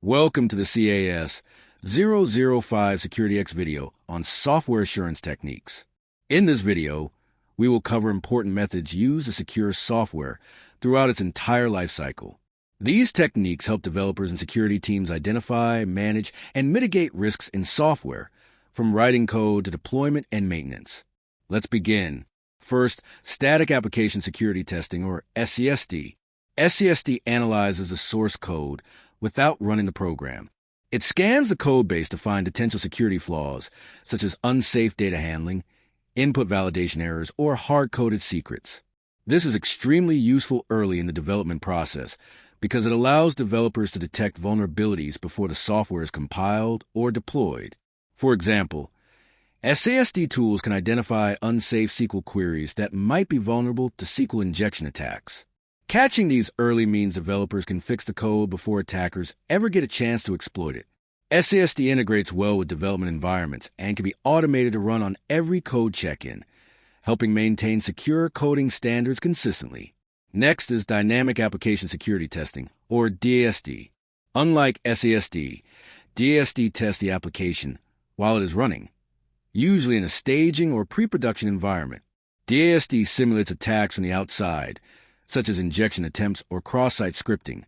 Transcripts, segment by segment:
Welcome to the CAS-005 SecurityX video on software assurance techniques. In this video, we will cover important methods used to secure software throughout its entire lifecycle. These techniques help developers and security teams identify, manage, and mitigate risks in software, from writing code to deployment and maintenance. Let's begin. First, static application security testing, or SAST. SAST analyzes the source code without running the program. It scans the code base to find potential security flaws, such as unsafe data handling, input validation errors, or hard-coded secrets. This is extremely useful early in the development process because it allows developers to detect vulnerabilities before the software is compiled or deployed. For example, SAST tools can identify unsafe SQL queries that might be vulnerable to SQL injection attacks. Catching these early means developers can fix the code before attackers ever get a chance to exploit it. SAST integrates well with development environments and can be automated to run on every code check-in, helping maintain secure coding standards consistently. Next is dynamic application security testing, or DAST. Unlike SAST, DAST tests the application while it is running, usually in a staging or pre-production environment. DAST simulates attacks from the outside, such as injection attempts or cross-site scripting,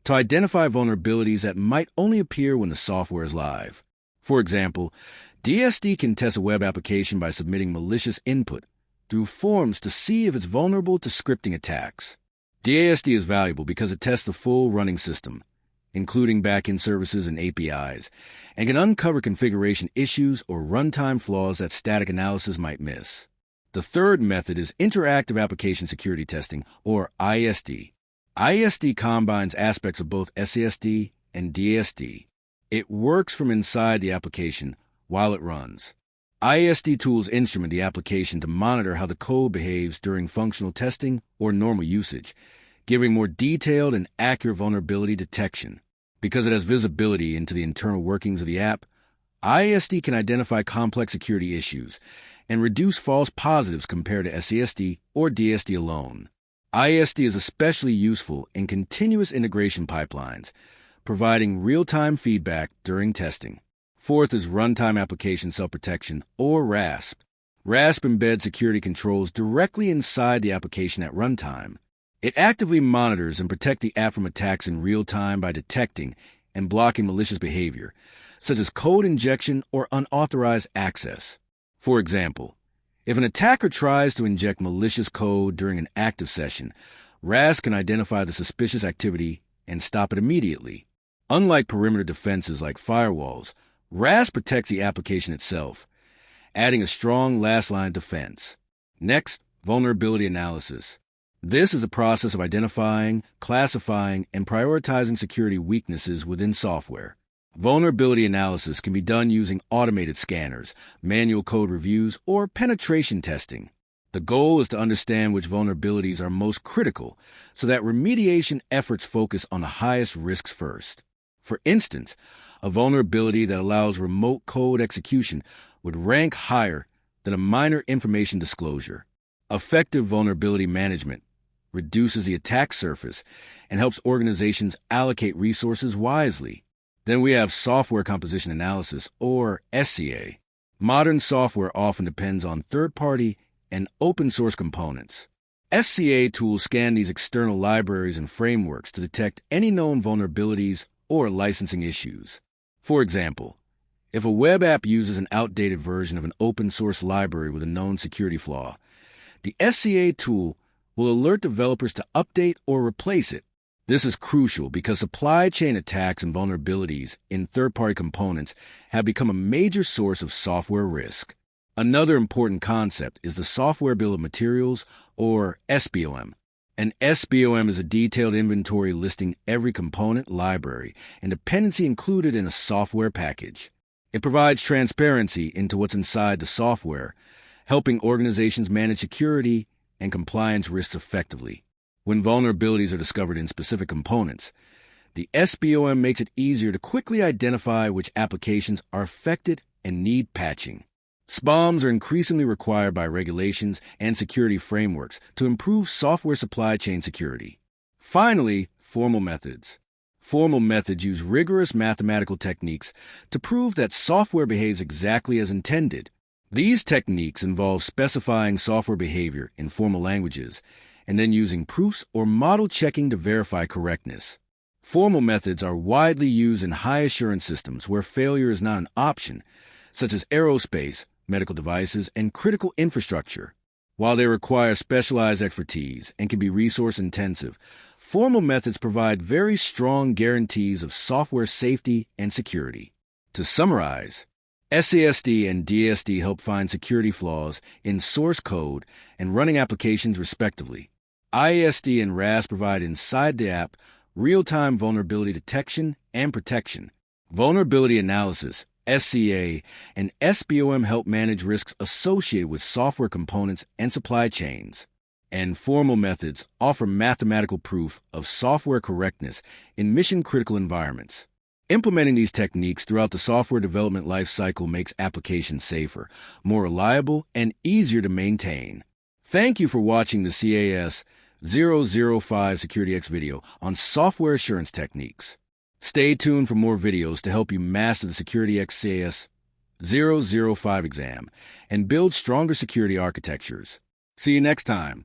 to identify vulnerabilities that might only appear when the software is live. For example, DAST can test a web application by submitting malicious input through forms to see if it's vulnerable to scripting attacks. DAST is valuable because it tests the full running system, including backend services and APIs, and can uncover configuration issues or runtime flaws that static analysis might miss. The third method is interactive application security testing, or IAST. IAST combines aspects of both SAST and DAST. It works from inside the application while it runs. IAST tools instrument the application to monitor how the code behaves during functional testing or normal usage, giving more detailed and accurate vulnerability detection. Because it has visibility into the internal workings of the app, IAST can identify complex security issues and reduce false positives compared to SAST or DAST alone. IAST is especially useful in continuous integration pipelines, providing real-time feedback during testing. Fourth is Runtime Application Self-Protection, or RASP. RASP embeds security controls directly inside the application at runtime. It actively monitors and protects the app from attacks in real time by detecting and blocking malicious behavior, such as code injection or unauthorized access. For example, if an attacker tries to inject malicious code during an active session, RASP can identify the suspicious activity and stop it immediately. Unlike perimeter defenses like firewalls, RASP protects the application itself, adding a strong last-line defense. Next, vulnerability analysis. This is a process of identifying, classifying, and prioritizing security weaknesses within software. Vulnerability analysis can be done using automated scanners, manual code reviews, or penetration testing. The goal is to understand which vulnerabilities are most critical so that remediation efforts focus on the highest risks first. For instance, a vulnerability that allows remote code execution would rank higher than a minor information disclosure. Effective vulnerability management reduces the attack surface and helps organizations allocate resources wisely. Then we have software composition analysis, or SCA. Modern software often depends on third-party and open-source components. SCA tools scan these external libraries and frameworks to detect any known vulnerabilities or licensing issues. For example, if a web app uses an outdated version of an open-source library with a known security flaw, the SCA tool will alert developers to update or replace it. This is crucial because supply chain attacks and vulnerabilities in third-party components have become a major source of software risk. Another important concept is the Software Bill of Materials, or SBOM. An SBOM is a detailed inventory listing every component, library, and dependency included in a software package. It provides transparency into what's inside the software, helping organizations manage security and compliance risks effectively. When vulnerabilities are discovered in specific components, the SBOM makes it easier to quickly identify which applications are affected and need patching. SBOMs are increasingly required by regulations and security frameworks to improve software supply chain security. Finally, formal methods. Formal methods use rigorous mathematical techniques to prove that software behaves exactly as intended. These techniques involve specifying software behavior in formal languages and then using proofs or model checking to verify correctness. Formal methods are widely used in high-assurance systems where failure is not an option, such as aerospace, medical devices, and critical infrastructure. While they require specialized expertise and can be resource-intensive, formal methods provide very strong guarantees of software safety and security. To summarize, SAST and DAST help find security flaws in source code and running applications respectively. IAST and RASP provide inside the app real-time vulnerability detection and protection. Vulnerability analysis, SCA, and SBOM help manage risks associated with software components and supply chains. And formal methods offer mathematical proof of software correctness in mission-critical environments. Implementing these techniques throughout the software development lifecycle makes applications safer, more reliable, and easier to maintain. Thank you for watching the CAS-005 SecurityX video on software assurance techniques. Stay tuned for more videos to help you master the SecurityX CAS-005 exam and build stronger security architectures. See you next time.